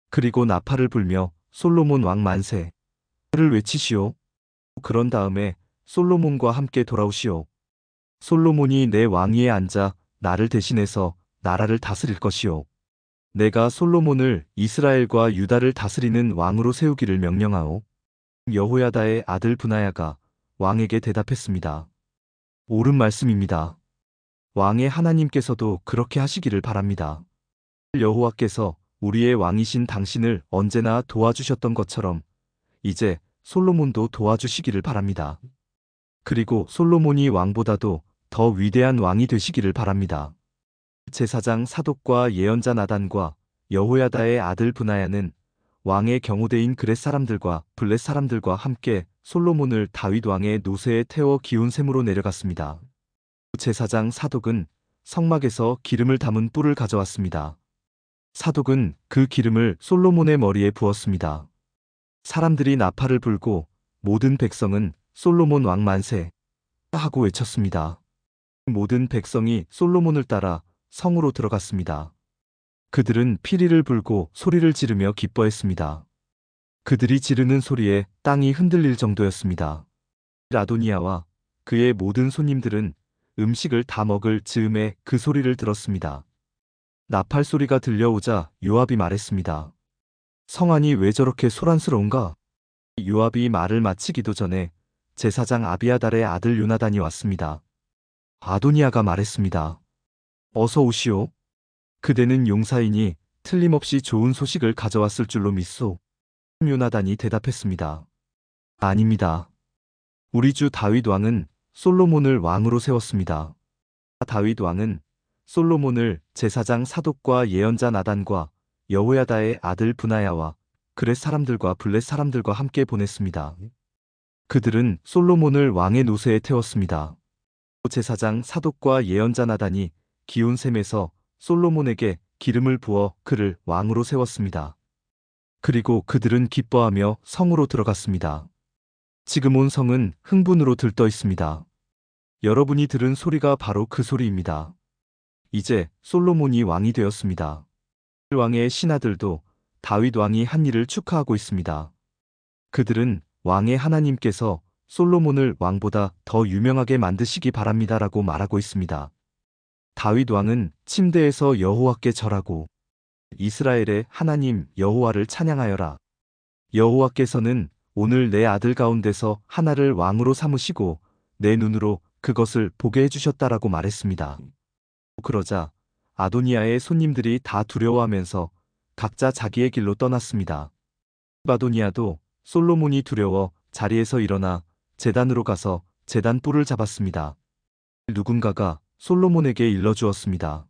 그리고 나팔을 불며 솔로몬 왕 만세를 외치시오. 그런 다음에 솔로몬과 함께 돌아오시오. 솔로몬이 내 왕위에 앉아 나를 대신해서 나라를 다스릴 것이오. 내가 솔로몬을 이스라엘과 유다를 다스리는 왕으로 세우기를 명령하오. 여호야다의 아들 브나야가 왕에게 대답했습니다. 옳은 말씀입니다. 왕의 하나님께서도 그렇게 하시기를 바랍니다. 여호와께서 우리의 왕이신 당신을 언제나 도와주셨던 것처럼 이제 솔로몬도 도와주시기를 바랍니다. 그리고 솔로몬이 왕보다도 더 위대한 왕이 되시기를 바랍니다. 제사장 사독과 예언자 나단과 여호야다의 아들 브나야는 왕의 경호대인 그렛 사람들과 블렛 사람들과 함께 솔로몬을 다윗 왕의 노새에 태워 기온 샘으로 내려갔습니다. 제사장 사독은 성막에서 기름을 담은 뿔을 가져왔습니다. 사독은 그 기름을 솔로몬의 머리에 부었습니다. 사람들이 나팔을 불고 모든 백성은 솔로몬 왕 만세 하고 외쳤습니다. 모든 백성이 솔로몬을 따라 성으로 들어갔습니다. 그들은 피리를 불고 소리를 지르며 기뻐했습니다. 그들이 지르는 소리에 땅이 흔들릴 정도였습니다. 아도니아와 그의 모든 손님들은 음식을 다 먹을 즈음에 그 소리를 들었습니다. 나팔 소리가 들려오자 요압이 말했습니다. 성안이 왜 저렇게 소란스러운가? 요압이 말을 마치기도 전에 제사장 아비아달의 아들 요나단이 왔습니다. 아도니아가 말했습니다. 어서 오시오. 그대는 용사이니 틀림없이 좋은 소식을 가져왔을 줄로 믿소. 요나단이 대답했습니다. 아닙니다. 우리 주 다윗 왕은 솔로몬을 왕으로 세웠습니다. 다윗 왕은 솔로몬을 제사장 사독과 예언자 나단과 여호야다의 아들 브나야와 그렛 사람들과 블렛 사람들과 함께 보냈습니다. 그들은 솔로몬을 왕의 노새에 태웠습니다. 제사장 사독과 예언자 나단이 기온 샘에서 솔로몬에게 기름을 부어 그를 왕으로 세웠습니다. 그리고 그들은 기뻐하며 성으로 들어갔습니다. 지금 온 성은 흥분으로 들떠 있습니다. 여러분이 들은 소리가 바로 그 소리입니다. 이제 솔로몬이 왕이 되었습니다. 왕의 신하들도 다윗 왕이 한 일을 축하하고 있습니다. 그들은 왕의 하나님께서 솔로몬을 왕보다 더 유명하게 만드시기 바랍니다라고 말하고 있습니다. 다윗 왕은 침대에서 여호와께 절하고 이스라엘의 하나님 여호와를 찬양하여라. 여호와께서는 오늘 내 아들 가운데서 하나를 왕으로 삼으시고 내 눈으로 그것을 보게 해주셨다라고 말했습니다. 그러자 아도니아의 손님들이 다 두려워하면서 각자 자기의 길로 떠났습니다. 아도니아도 솔로몬이 두려워 자리에서 일어나 제단으로 가서 제단 뿔을 잡았습니다. 누군가가 솔로몬에게 일러주었습니다.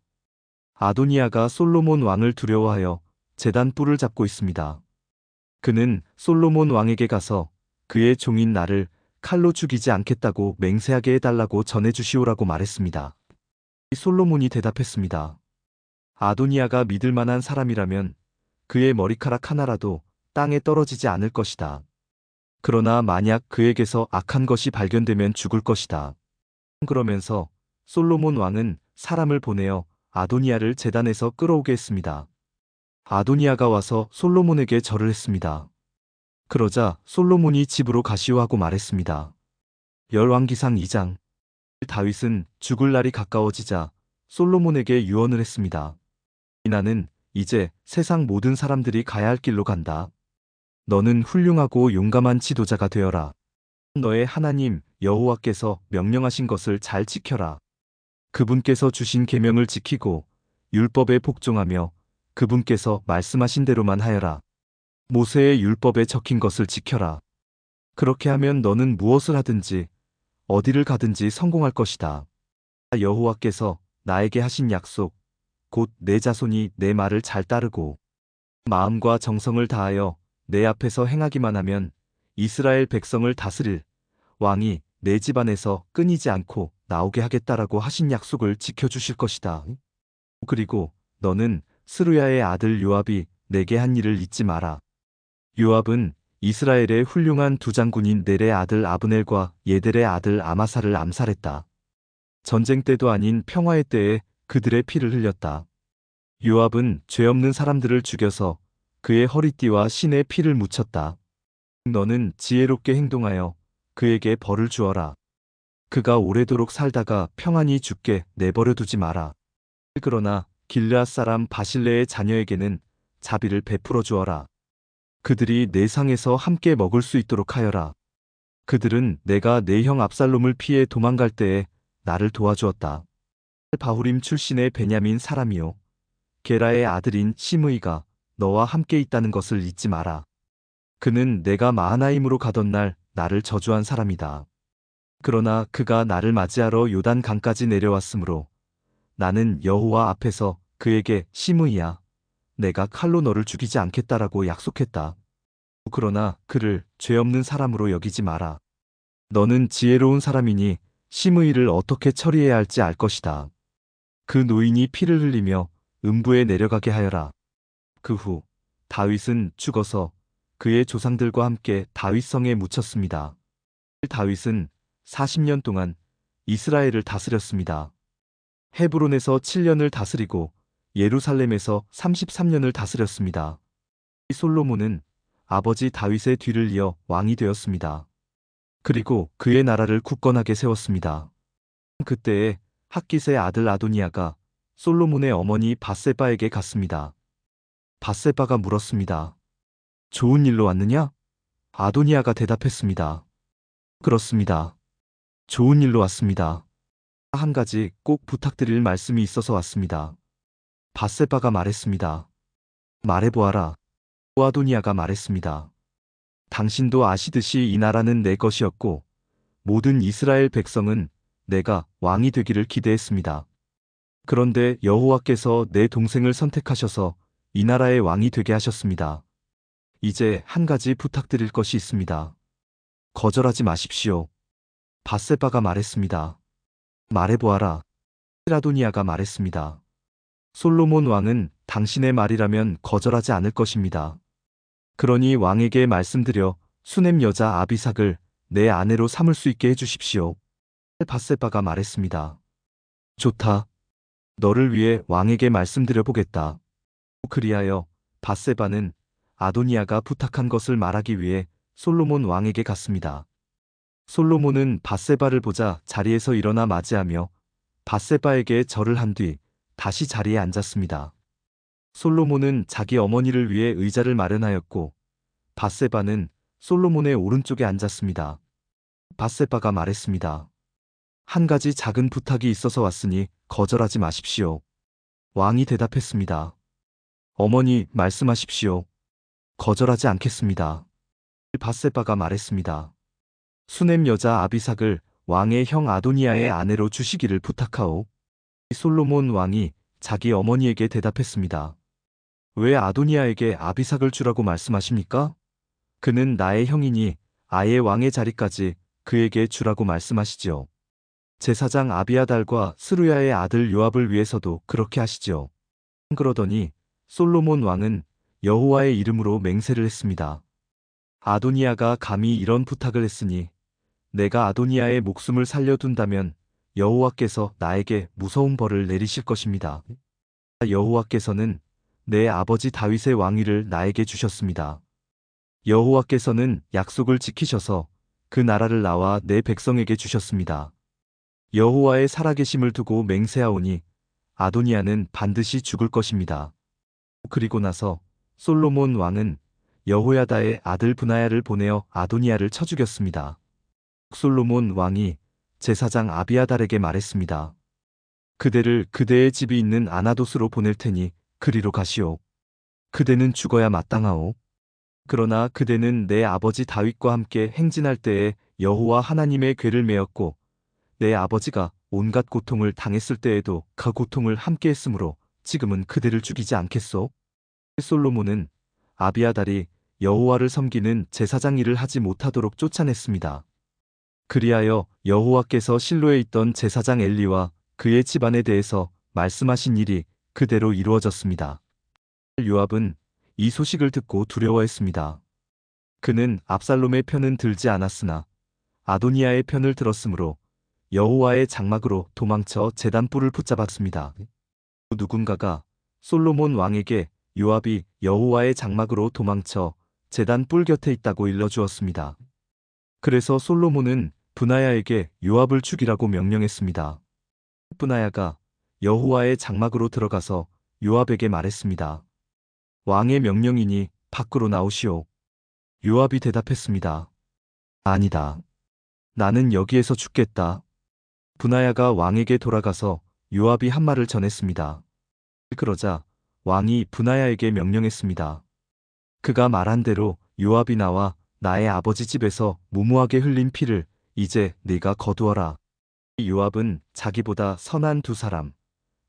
아도니아가 솔로몬 왕을 두려워하여 제단 뿔을 잡고 있습니다. 그는 솔로몬 왕에게 가서 그의 종인 나를 칼로 죽이지 않겠다고 맹세하게 해달라고 전해주시오라고 말했습니다. 솔로몬이 대답했습니다. 아도니아가 믿을 만한 사람이라면 그의 머리카락 하나라도 땅에 떨어지지 않을 것이다. 그러나 만약 그에게서 악한 것이 발견되면 죽을 것이다. 그러면서 솔로몬 왕은 사람을 보내어 아도니아를 제단에서 끌어오게 했습니다. 아도니아가 와서 솔로몬에게 절을 했습니다. 그러자 솔로몬이 집으로 가시오 하고 말했습니다. 열왕기상 2장. 다윗은 죽을 날이 가까워지자 솔로몬에게 유언을 했습니다. 나는 이제 세상 모든 사람들이 가야 할 길로 간다. 너는 훌륭하고 용감한 지도자가 되어라. 너의 하나님 여호와께서 명령하신 것을 잘 지켜라. 그분께서 주신 계명을 지키고 율법에 복종하며 그분께서 말씀하신 대로만 하여라. 모세의 율법에 적힌 것을 지켜라. 그렇게 하면 너는 무엇을 하든지 어디를 가든지 성공할 것이다. 여호와께서 나에게 하신 약속, 곧 내 자손이 내 말을 잘 따르고 마음과 정성을 다하여 내 앞에서 행하기만 하면 이스라엘 백성을 다스릴 왕이 내 집안에서 끊이지 않고 나오게 하겠다라고 하신 약속을 지켜주실 것이다. 그리고 너는 스루야의 아들 요압이 내게 한 일을 잊지 마라. 요압은 이스라엘의 훌륭한 두 장군인 넬의 아들 아브넬과 예델의 아들 아마사를 암살했다. 전쟁 때도 아닌 평화의 때에 그들의 피를 흘렸다. 요압은 죄 없는 사람들을 죽여서 그의 허리띠와 신의 피를 묻혔다. 너는 지혜롭게 행동하여 그에게 벌을 주어라. 그가 오래도록 살다가 평안히 죽게 내버려 두지 마라. 그러나 길르앗 사람 바실레의 자녀에게는 자비를 베풀어 주어라. 그들이 내 상에서 함께 먹을 수 있도록 하여라. 그들은 내가 내 형 압살롬을 피해 도망갈 때에 나를 도와주었다. 바후림 출신의 베냐민 사람이요 게라의 아들인 시므이가 너와 함께 있다는 것을 잊지 마라. 그는 내가 마하나임으로 가던 날 나를 저주한 사람이다. 그러나 그가 나를 맞이하러 요단 강까지 내려왔으므로 나는 여호와 앞에서 그에게 시므이야, 내가 칼로 너를 죽이지 않겠다라고 약속했다. 그러나 그를 죄 없는 사람으로 여기지 마라. 너는 지혜로운 사람이니 시므이를 어떻게 처리해야 할지 알 것이다. 그 노인이 피를 흘리며 음부에 내려가게 하여라. 그 후 다윗은 죽어서 그의 조상들과 함께 다윗성에 묻혔습니다. 다윗은 40년 동안 이스라엘을 다스렸습니다. 헤브론에서 7년을 다스리고 예루살렘에서 33년을 다스렸습니다. 솔로몬은 아버지 다윗의 뒤를 이어 왕이 되었습니다. 그리고 그의 나라를 굳건하게 세웠습니다. 그때에 핫깃의 아들 아도니아가 솔로몬의 어머니 밧세바에게 갔습니다. 밧세바가 물었습니다. 좋은 일로 왔느냐? 아도니아가 대답했습니다. 그렇습니다. 좋은 일로 왔습니다. 한 가지 꼭 부탁드릴 말씀이 있어서 왔습니다. 밧세바가 말했습니다. 말해보아라. 아도니아가 말했습니다. 당신도 아시듯이 이 나라는 내 것이었고 모든 이스라엘 백성은 내가 왕이 되기를 기대했습니다. 그런데 여호와께서 내 동생을 선택하셔서 이 나라의 왕이 되게 하셨습니다. 이제 한 가지 부탁드릴 것이 있습니다. 거절하지 마십시오. 밧세바가 말했습니다. 말해보아라. 아도니아가 말했습니다. 솔로몬 왕은 당신의 말이라면 거절하지 않을 것입니다. 그러니 왕에게 말씀드려 수넴 여자 아비삭을 내 아내로 삼을 수 있게 해주십시오. 밧세바가 말했습니다. 좋다. 너를 위해 왕에게 말씀드려 보겠다. 그리하여 밧세바는 아도니아가 부탁한 것을 말하기 위해 솔로몬 왕에게 갔습니다. 솔로몬은 밧세바를 보자 자리에서 일어나 맞이하며 밧세바에게 절을 한 뒤 다시 자리에 앉았습니다. 솔로몬은 자기 어머니를 위해 의자를 마련하였고 밧세바는 솔로몬의 오른쪽에 앉았습니다. 밧세바가 말했습니다. 한 가지 작은 부탁이 있어서 왔으니 거절하지 마십시오. 왕이 대답했습니다. 어머니, 말씀하십시오. 거절하지 않겠습니다. 밧세바가 말했습니다. 수넴 여자 아비삭을 왕의 형 아도니아의 아내로 주시기를 부탁하오. 솔로몬 왕이 자기 어머니에게 대답했습니다. 왜 아도니아에게 아비삭을 주라고 말씀하십니까? 그는 나의 형이니 아예 왕의 자리까지 그에게 주라고 말씀하시지요. 제사장 아비아달과 스루야의 아들 요압을 위해서도 그렇게 하시지요. 그러더니 솔로몬 왕은 여호와의 이름으로 맹세를 했습니다. 아도니아가 감히 이런 부탁을 했으니 내가 아도니아의 목숨을 살려둔다면 여호와께서 나에게 무서운 벌을 내리실 것입니다. 여호와께서는 내 아버지 다윗의 왕위를 나에게 주셨습니다. 여호와께서는 약속을 지키셔서 그 나라를 나와 내 백성에게 주셨습니다. 여호와의 살아계심을 두고 맹세하오니 아도니아는 반드시 죽을 것입니다. 그리고 나서 솔로몬 왕은 여호야다의 아들 브나야를 보내어 아도니아를 쳐 죽였습니다. 솔로몬 왕이 제사장 아비아달에게 말했습니다. 그대를 그대의 집이 있는 아나돗으로 보낼 테니 그리로 가시오. 그대는 죽어야 마땅하오. 그러나 그대는 내 아버지 다윗과 함께 행진할 때에 여호와 하나님의 궤를 메었고 내 아버지가 온갖 고통을 당했을 때에도 그 고통을 함께 했으므로 지금은 그대를 죽이지 않겠소? 솔로몬은 아비아달이 여호와를 섬기는 제사장 일을 하지 못하도록 쫓아냈습니다. 그리하여 여호와께서 실로에 있던 제사장 엘리와 그의 집안에 대해서 말씀하신 일이 그대로 이루어졌습니다. 요압은 이 소식을 듣고 두려워했습니다. 그는 압살롬의 편은 들지 않았으나 아도니아의 편을 들었으므로 여호와의 장막으로 도망쳐 제단불을 붙잡았습니다. 누군가가 솔로몬 왕에게 요압이 여호와의 장막으로 도망쳐 제단불 곁에 있다고 일러주었습니다. 그래서 솔로몬은 브나야에게 요압을 죽이라고 명령했습니다. 브나야가 여호와의 장막으로 들어가서 요압에게 말했습니다. 왕의 명령이니 밖으로 나오시오. 요압이 대답했습니다. 아니다. 나는 여기에서 죽겠다. 브나야가 왕에게 돌아가서 요압이 한 말을 전했습니다. 그러자 왕이 브나야에게 명령했습니다. 그가 말한 대로 요압이 나와 나의 아버지 집에서 무모하게 흘린 피를 이제 네가 거두어라. 요압은 자기보다 선한 두 사람,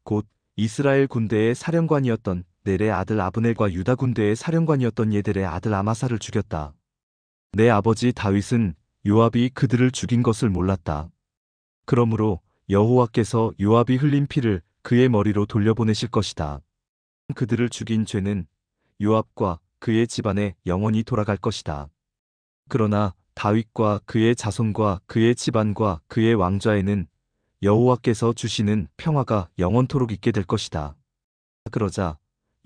곧 이스라엘 군대의 사령관이었던 넬의 아들 아브넬과 유다 군대의 사령관이었던 예델의 아들 아마사를 죽였다. 내 아버지 다윗은 요압이 그들을 죽인 것을 몰랐다. 그러므로 여호와께서 요압이 흘린 피를 그의 머리로 돌려보내실 것이다. 그들을 죽인 죄는 요압과 그의 집안에 영원히 돌아갈 것이다. 그러나 다윗과 그의 자손과 그의 집안과 그의 왕좌에는 여호와께서 주시는 평화가 영원토록 있게 될 것이다. 그러자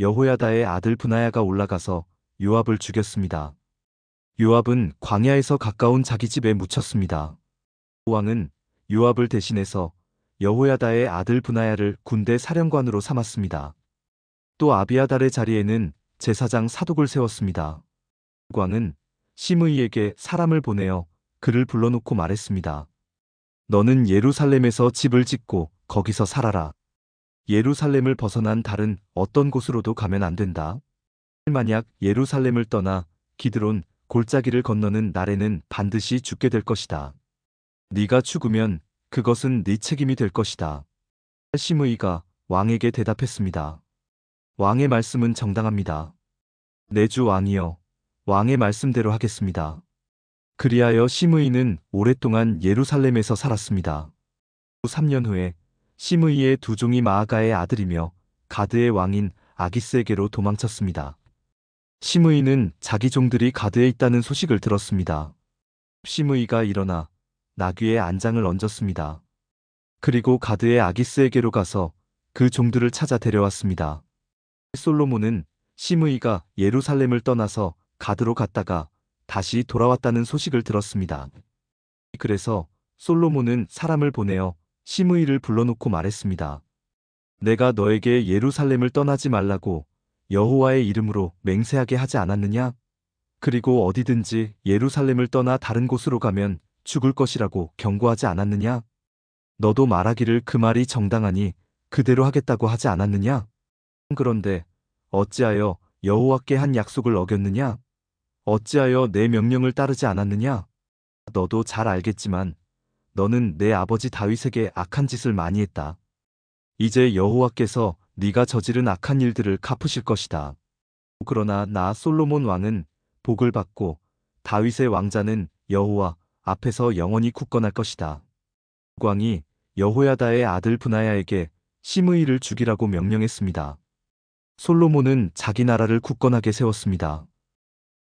여호야다의 아들 브나야가 올라가서 요압을 죽였습니다. 요압은 광야에서 가까운 자기 집에 묻혔습니다. 왕은 요압을 대신해서 여호야다의 아들 브나야를 군대 사령관으로 삼았습니다. 또 아비아달의 자리에는 제사장 사독을 세웠습니다. 왕은 시므이에게 사람을 보내어 그를 불러놓고 말했습니다. 너는 예루살렘에서 집을 짓고 거기서 살아라. 예루살렘을 벗어난 다른 어떤 곳으로도 가면 안 된다. 만약 예루살렘을 떠나 기드론 골짜기를 건너는 날에는 반드시 죽게 될 것이다. 네가 죽으면 그것은 네 책임이 될 것이다. 시므이가 왕에게 대답했습니다. 왕의 말씀은 정당합니다. 내 주 왕이여, 왕의 말씀대로 하겠습니다. 그리하여 시므이는 오랫동안 예루살렘에서 살았습니다. 3년 후에 시므이의 두 종이 마아가의 아들이며 가드의 왕인 아기스에게로 도망쳤습니다. 시므이는 자기 종들이 가드에 있다는 소식을 들었습니다. 시므이가 일어나 나귀에 안장을 얹었습니다. 그리고 가드의 아기스에게로 가서 그 종들을 찾아 데려왔습니다. 솔로몬은 시므이가 예루살렘을 떠나서 가드로 갔다가 다시 돌아왔다는 소식을 들었습니다. 그래서 솔로몬은 사람을 보내어 시므이를 불러놓고 말했습니다. 내가 너에게 예루살렘을 떠나지 말라고 여호와의 이름으로 맹세하게 하지 않았느냐? 그리고 어디든지 예루살렘을 떠나 다른 곳으로 가면 죽을 것이라고 경고하지 않았느냐? 너도 말하기를 그 말이 정당하니 그대로 하겠다고 하지 않았느냐? 그런데 어찌하여 여호와께 한 약속을 어겼느냐? 어찌하여 내 명령을 따르지 않았느냐? 너도 잘 알겠지만 너는 내 아버지 다윗에게 악한 짓을 많이 했다. 이제 여호와께서 네가 저지른 악한 일들을 갚으실 것이다. 그러나 나 솔로몬 왕은 복을 받고 다윗의 왕자는 여호와 앞에서 영원히 굳건할 것이다. 왕이 여호야다의 아들 브나야에게 시므이를 죽이라고 명령했습니다. 솔로몬은 자기 나라를 굳건하게 세웠습니다.